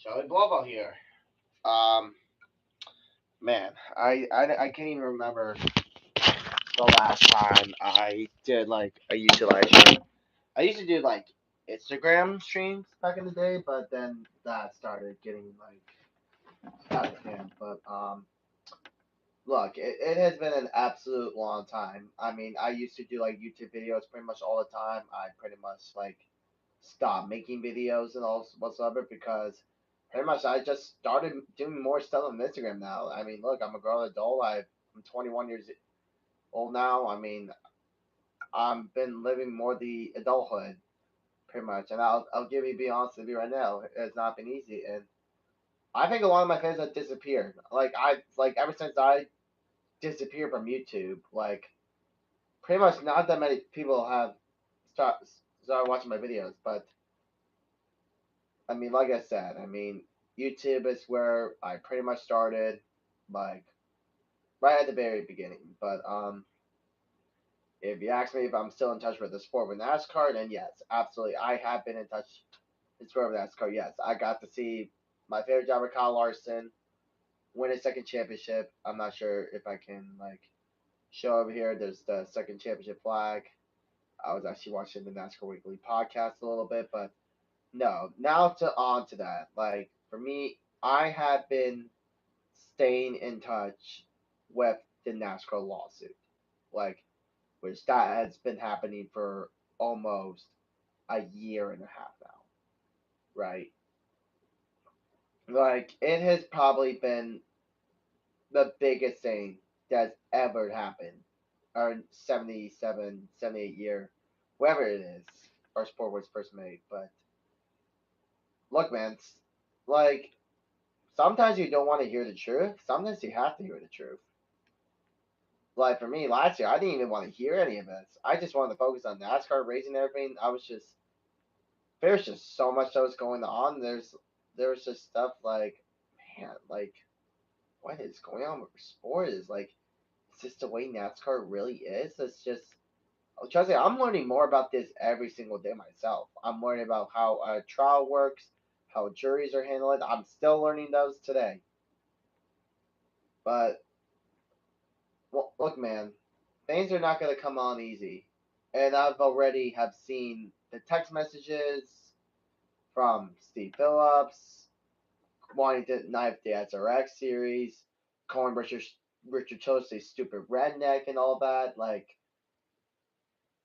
Joey Blovo here. Um, man, I can't even remember the last time I did like a YouTube live stream. I used to do like Instagram streams back in the day, but then that started getting like out of hand. But look, it has been an absolute long time. I mean, I used to do like YouTube videos pretty much all the time. I pretty much like stopped making videos and all whatsoever because pretty much I just started doing more stuff on Instagram now. I mean, look, I'm a grown adult. I'm 21 years old now. I mean, I've been living more the adulthood pretty much, and I'll give you be honest with you right now, it's not been easy, and I think a lot of my fans have disappeared. Like ever since I disappeared from YouTube, like pretty much not that many people have start started watching my videos, but I mean, like I said, I mean, YouTube is where I pretty much started, like right at the very beginning. But if you ask me if I'm still in touch with the sport with NASCAR, then yes, absolutely, I have been in touch with the sport with NASCAR. Yes, I got to see my favorite driver, Kyle Larson, win his second championship. I'm not sure if I can like show over here. There's the second championship flag. I was actually watching the NASCAR Weekly podcast a little bit, but no, now to on to that. Like for me, I have been staying in touch with the NASCAR lawsuit, like which that has been happening for almost a year and a half now, right? Like it has probably been the biggest thing that's ever happened, or 77, 78 year, whatever it is, our sport was first made. But look, man, like sometimes you don't want to hear the truth. Sometimes you have to hear the truth. Like for me, last year, I didn't even want to hear any of this. I just wanted to focus on NASCAR racing and everything. There's just so much that was going on. There was just stuff like, man, like what is going on with sport? Is like, is this the way NASCAR really is? It's just, trust me, I'm learning more about this every single day myself. I'm learning about how a trial works, how juries are handled. I'm still learning those today. But well, look, man, things are not going to come on easy. And I've already have seen the text messages from Steve Phillips wanting to knife the SRX series, calling Richard Childress a stupid redneck and all that. Like,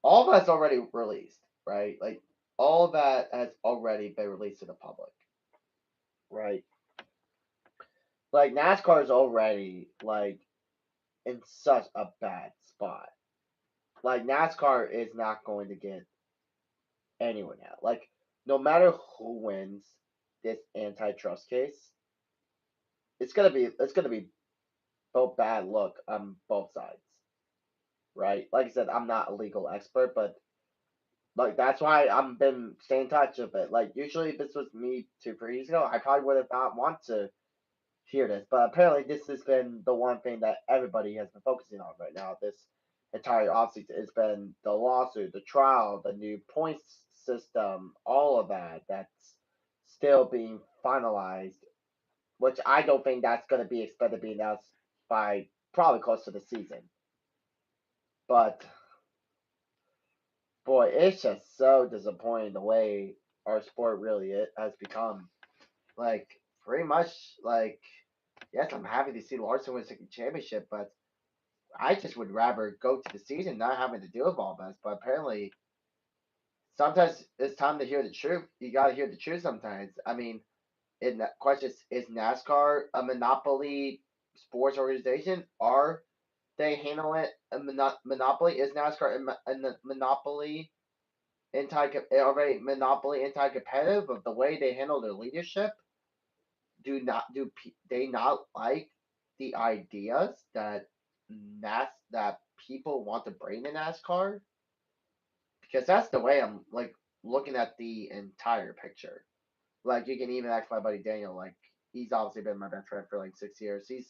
all of that's already released, right? Like, all of that has already been released to the public, right? Like, NASCAR is already, like, in such a bad spot. Like, NASCAR is not going to get anyone out. Like, no matter who wins this antitrust case, it's gonna be both bad look on both sides, right? Like I said, I'm not a legal expert, but like that's why I'm been staying in touch with it. Like usually, if this was me 2 3 years ago, I probably would have not want to hear this, but apparently this has been the one thing that everybody has been focusing on right now. This entire offseason, it's been the lawsuit, the trial, the new points system, all of that. That's still being finalized, which I don't think that's going to be expected to be announced by probably close to the season. But boy, it's just so disappointing the way our sport really has become. Like pretty much, like yes, I'm happy to see Larson win a second championship, but I just would rather go to the season not having to deal with all this. But apparently, sometimes it's time to hear the truth. You got to hear the truth sometimes. I mean, in that question, is NASCAR a monopoly sports organization? Are they handle it a monopoly? Is NASCAR a monopoly already monopoly anti-competitive of the way they handle their leadership? Do they not like the ideas that that people want to bring to NASCAR? Because that's the way I'm like looking at the entire picture. Like you can even ask my buddy Daniel. Like he's obviously been my best friend for like 6 years. He's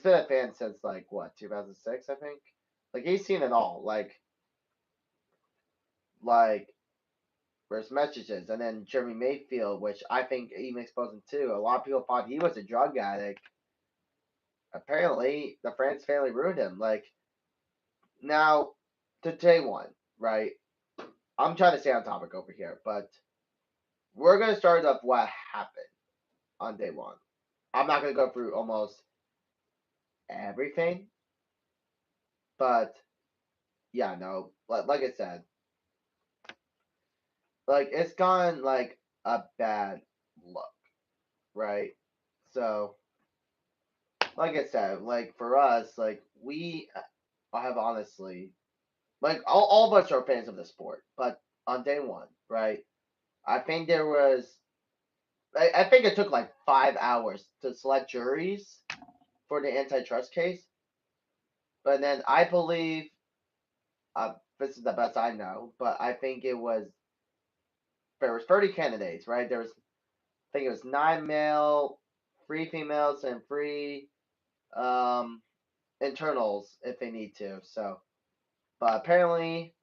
been a fan since like what 2006, I think. Like he's seen it all. Like first messages, and then Jeremy Mayfield, which I think even exposed him too. A lot of people thought he was a drug addict. Apparently, the France family ruined him. Like now, to day one, right? I'm trying to stay on topic over here, but we're gonna start off what happened on day one. I'm not gonna go through almost everything, but yeah, no, like I said, like it's gone like a bad look, right? So, like I said, like for us, like we have honestly, like all of us are fans of the sport, but on day one, right? I think there was, I think it took like 5 hours to select juries for the antitrust case, but then I believe, this is the best I know, but I think it was there was 30 candidates, right? There was, I think it was 9 male, 3 females, and 3 internals if they need to. So, but apparently,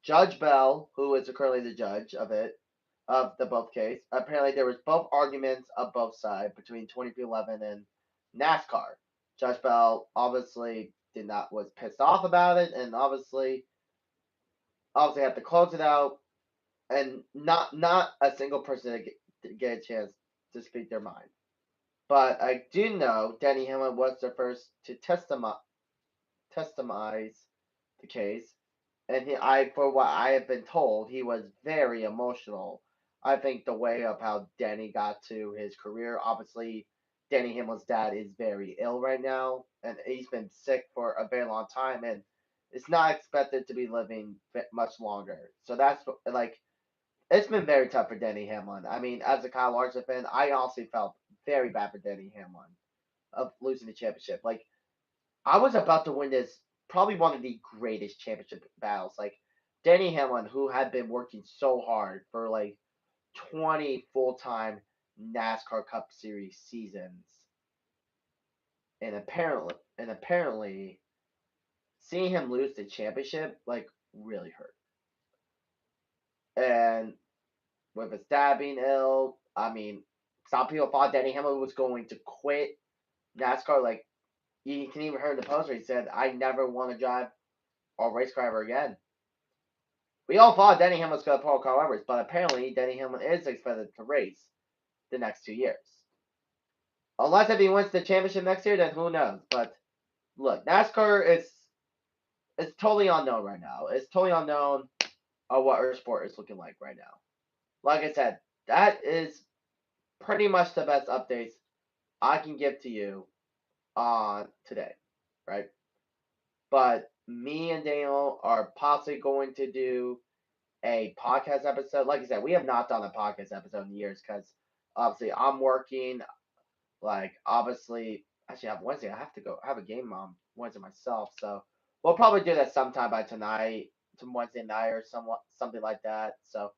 Judge Bell, who is currently the judge of it, of the both case, apparently there was both arguments of both sides between 2311 and NASCAR. Judge Bell obviously did not was pissed off about it, and obviously had to close it out, and not a single person to get a chance to speak their mind. But I do know Danny Hamlin was the first to testamize the case, and for what I have been told, he was very emotional. I think the way of how Danny got to his career, obviously, Danny Hamlin's dad is very ill right now, and he's been sick for a very long time, and it's not expected to be living much longer. So that's like it's been very tough for Danny Hamlin. I mean, as a Kyle Larson fan, I honestly felt very bad for Danny Hamlin of losing the championship. Like I was about to win this, probably one of the greatest championship battles. Like Danny Hamlin, who had been working so hard for like 20 full-time NASCAR Cup Series seasons, and apparently seeing him lose the championship like really hurt. And with his dad being ill, I mean, some people thought Danny Hamlin was going to quit NASCAR. Like you can even hear in the poster, he said, "I never want to drive or race car ever again." We all thought Denny Hamlin was going to pull Carl Edwards, but apparently Denny Hamlin is expected to race the next 2 years. Unless if he wins the championship next year, then who knows? But look, NASCAR is it's totally unknown right now. It's totally unknown what our sport is looking like right now. Like I said, that is pretty much the best updates I can give to you on today, right? But me and Daniel are possibly going to do a podcast episode. Like I said, we have not done a podcast episode in years because obviously I'm working. Like obviously, actually, I have Wednesday. I have to go. I have a game on Wednesday myself, so we'll probably do that sometime by tonight, some Wednesday night or something like that. So,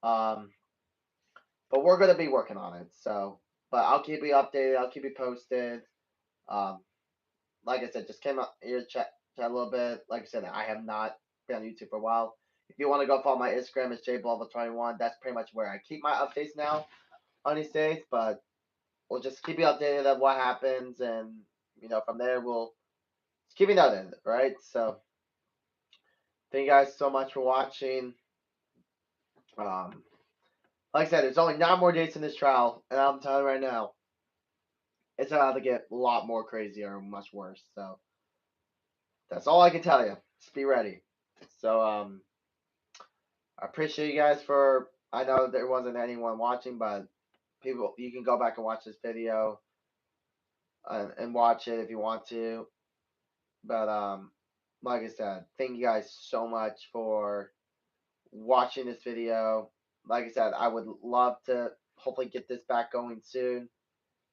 um, but we're gonna be working on it. So, but I'll keep you updated. I'll keep you posted. Um, like I said, just came up here to chat a little bit. Like I said, I have not been on YouTube for a while. If you want to go follow my Instagram, it's jblovel21. That's pretty much where I keep my updates now on these days. But we'll just keep you updated on what happens, and from there we'll keep you noted, right? So thank you guys so much for watching. Um, like I said, there's only 9 more days in this trial, and I'm telling you right now, it's about to get a lot more crazier and much worse. So that's all I can tell you. Just be ready. So I appreciate you guys for. I know there wasn't anyone watching, but people, you can go back and watch this video and watch it if you want to. But like I said, thank you guys so much for watching this video. Like I said, I would love to hopefully get this back going soon.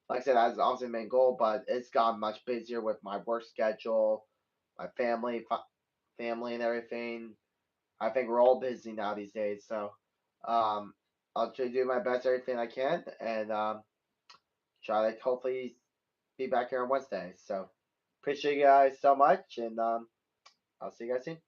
Like I said, that's obviously the main goal, but it's gotten much busier with my work schedule, my family and everything. I think we're all busy now these days, so um, I'll try to do my best everything I can, and try to hopefully be back here on Wednesday. So appreciate you guys so much, and I'll see you guys soon.